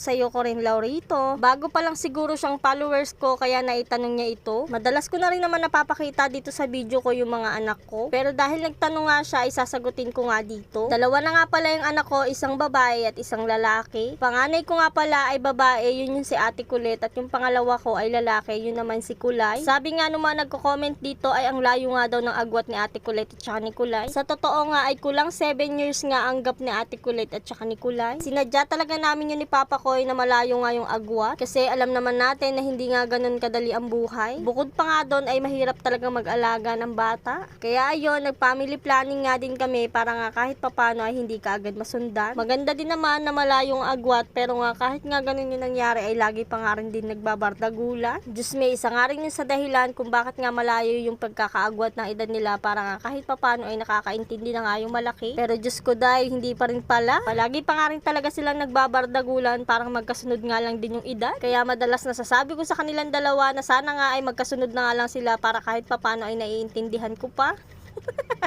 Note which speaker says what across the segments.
Speaker 1: Sa'yo ko rin Laurito. Bago pa lang siguro siyang followers ko kaya naitanong niya ito. Madalas ko na rin naman napapakita dito sa video ko yung mga anak ko. Pero dahil nagtanong nga siya ay sasagutin ko nga dito. Dalawa na nga pala yung anak ko, isang babae at isang lalaki. Panganay ko nga pala ay babae, yun yung si Ate Kulit. At yung pangalawa ko ay lalaki, yun naman si Kulay. Sabi nga nung mga nagko-comment dito ay ang layo nga daw ng agwat ni Ate Kulit at saka ni Kulay. Sa totoo nga ay kulang 7 years nga ang gap ni Ate Kulit at saka ni Kulay. Sinadya talaga namin yun ni Papa ko na malayo nga yung agwat kasi alam naman natin na hindi nga ganun kadali ang buhay. Bukod pa nga doon ay mahirap talaga mag-alaga ng bata. Kaya ayun, nag-family planning nga din kami para nga kahit papano ay hindi ka agad masundan. Maganda din naman na malayo ang agwat pero nga kahit nga ganun yung nangyari ay lagi pa nga rin din nagbabardagulan. Diyos may isa nga rin yun sa dahilan kung bakit nga malayo yung pagkakaagwat ng edad nila para nga kahit papano ay nakakaintindi na nga yung malaki. Pero Diyos ko dahil hindi pa rin pala. Palagi pa nga rin talaga silang nagbabardagulan parang magkasunod nga lang din yung edad. Kaya madalas nasasabi ko sa kanilang dalawa na sana nga ay magkasunod na nga lang sila para kahit papano ay naiintindihan ko pa.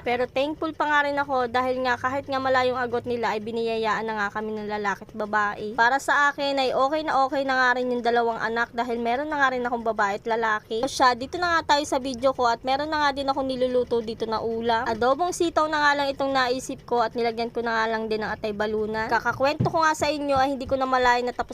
Speaker 1: Pero thankful pa nga rin ako dahil nga kahit nga malayong agot nila ay biniyayaan na nga kami ng lalaki at babae. Para sa akin ay okay na nga rin yung dalawang anak dahil meron na nga rin akong babae at lalaki. So siya, dito na nga tayo sa video ko at meron na nga din akong niluluto dito na ulam. Adobong sitaw na nga lang itong naisip ko at nilagyan ko na nga lang din ng atay balunan. Kakakwento ko nga sa inyo ay hindi ko na malayan na tapos